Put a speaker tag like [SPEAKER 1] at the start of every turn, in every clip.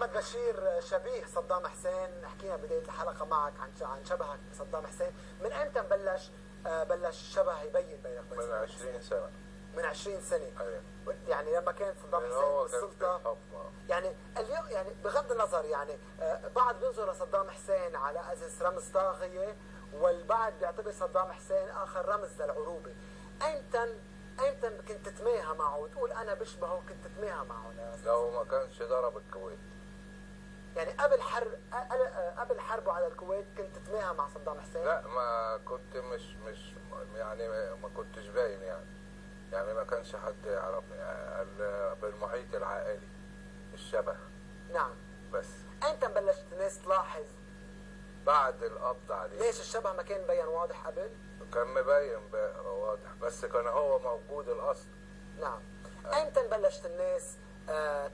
[SPEAKER 1] محمد بشير شبيه صدام حسين، حكينا بداية الحلقة معك عن شبهك بصدام حسين، من امتى بلش الشبه يبين بينك وبين
[SPEAKER 2] من 20 سنة.
[SPEAKER 1] من 20 سنة.
[SPEAKER 2] ايوه.
[SPEAKER 1] يعني لما كان صدام حسين بالسلطة، يعني اليوم يعني بغض النظر يعني بعض بينظر لصدام حسين على اساس رمز طاغية، والبعض بيعتبر صدام حسين اخر رمز للعروبة. ايمتى كنت تتماهى معه وتقول انا بشبهه وكنت تتماهى معه؟
[SPEAKER 2] لو ما كانش ضرب الكويت.
[SPEAKER 1] يعني قبل حربه على الكويت كنت تتماهى مع صدام حسين؟
[SPEAKER 2] لا، ما كنت مش يعني ما كنتش باين يعني ما كانش حد يعرفني بالمحيط العائلي الشبه.
[SPEAKER 1] نعم.
[SPEAKER 2] بس
[SPEAKER 1] ايمتى بلشت الناس تلاحظ؟
[SPEAKER 2] بعد القبض عليه.
[SPEAKER 1] ليش الشبه ما كان مبين واضح قبل؟
[SPEAKER 2] كان مبين واضح، بس كان هو موجود الاصل.
[SPEAKER 1] نعم. ايمتى بلشت الناس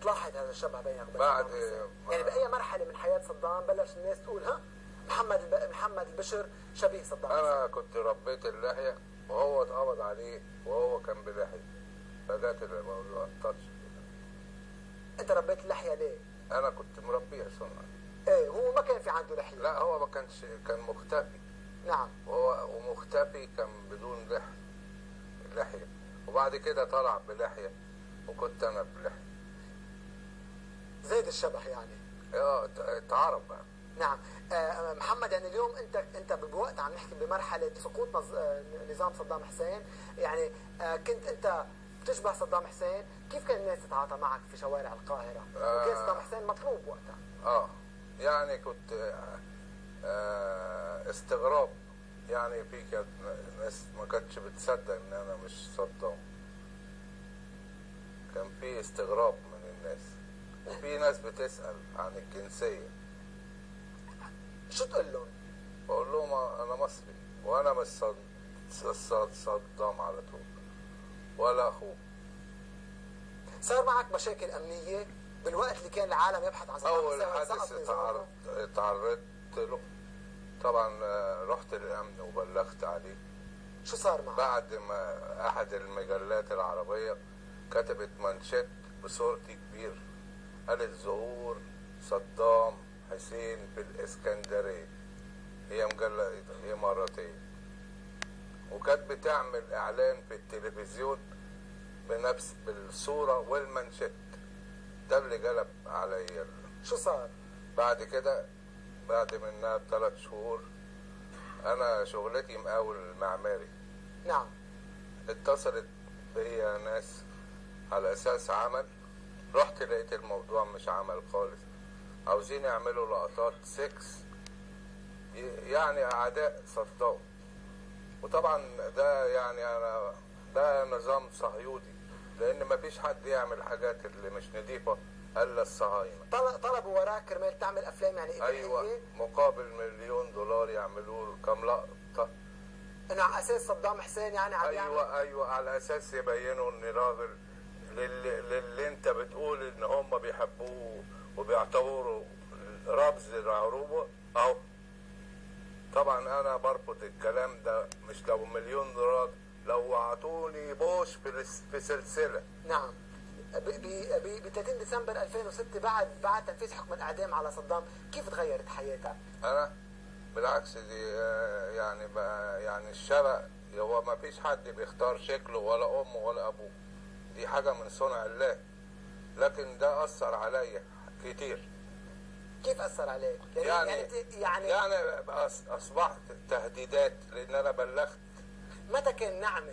[SPEAKER 1] تلاحظ هذا الشبه بينك وبين
[SPEAKER 2] بعد
[SPEAKER 1] صدام حسين؟ يعني باي مرحله من حياه صدام بلش الناس تقول ها محمد البشر شبيه صدام حسين؟
[SPEAKER 2] انا كنت ربيت اللحيه وهو اتقبض عليه وهو كان بلحيه، فجات الموضوع التاتش.
[SPEAKER 1] انت ربيت اللحيه ليه؟
[SPEAKER 2] انا كنت مربيها سنه.
[SPEAKER 1] ايه، هو ما كان في عنده لحيه.
[SPEAKER 2] لا، هو ما كانش، كان مختفي.
[SPEAKER 1] نعم.
[SPEAKER 2] ومختفي كان بدون لحيه، وبعد كده طلع بلحيه وكنت انا بلحيه.
[SPEAKER 1] زيد الشبه يعني.
[SPEAKER 2] اتعرف بقى.
[SPEAKER 1] نعم. محمد، يعني اليوم انت بوقت عم نحكي بمرحله سقوط نظام صدام حسين، يعني كنت انت بتشبه صدام حسين، كيف كان الناس تتعاطى معك في شوارع القاهره؟ وكان صدام حسين مطلوب وقتها.
[SPEAKER 2] يعني كنت استغراب، يعني في كانت ناس ما كانتش بتصدق ان انا مش صدام. كان في استغراب من الناس، وفي ناس بتسأل عن الجنسية.
[SPEAKER 1] شو تقول لهم؟
[SPEAKER 2] بقول لهم انا مصري، وانا مش صدام على طول ولا اخوه.
[SPEAKER 1] صار معك مشاكل امنيه بالوقت اللي كان العالم يبحث عن صدام حسين؟
[SPEAKER 2] اول حادث تعرضت له طبعا، رحت للامن وبلغت عليه.
[SPEAKER 1] شو صار معك؟
[SPEAKER 2] بعد ما احد المجلات العربيه كتبت منشط بصورتي كبير، قالت ظهور صدام حسين في الاسكندريه. هي مجله اماراتيه، وكانت بتعمل اعلان في التلفزيون بنفس بالصوره والمنشط. ده اللي جلب عليا.
[SPEAKER 1] شو صار؟
[SPEAKER 2] بعد كده، بعد منها ب3 شهور، انا شغلتي مقاول معماري.
[SPEAKER 1] نعم.
[SPEAKER 2] اتصلت بيا ناس على اساس عمل، رحت لقيت الموضوع مش عمل خالص، عاوزين يعملوا لقطات سكس، يعني اعداء صدام. وطبعا ده يعني ده نظام صهيوني، لان مفيش حد يعمل حاجات اللي مش نظيفه الا الصهاينه.
[SPEAKER 1] طلبوا وراك كرمال تعمل افلام يعني إباحية؟
[SPEAKER 2] ايوه، مقابل $1,000,000 يعملوا كم لقطه.
[SPEAKER 1] انه على اساس صدام حسين يعني عم
[SPEAKER 2] ايوه، على اساس يبينوا ان راجل للي انت بتقول ان هم بيحبوه وبيعتبروا رمز العروبه. اهو طبعا انا برفض الكلام ده، مش لو $1,000,000، لو اعطوني بوش في سلسله.
[SPEAKER 1] نعم. ب 30 ديسمبر 2006 بعد تنفيذ حكم الاعدام على صدام، كيف تغيرت حياتك؟
[SPEAKER 2] انا بالعكس، دي يعني الشرع هو ما فيش حد بيختار شكله ولا امه ولا ابوه، دي حاجه من صنع الله. لكن ده اثر عليا كتير.
[SPEAKER 1] كيف اثر عليك؟
[SPEAKER 2] يعني اصبحت تهديدات، لان انا بلغت.
[SPEAKER 1] متى كان نعمه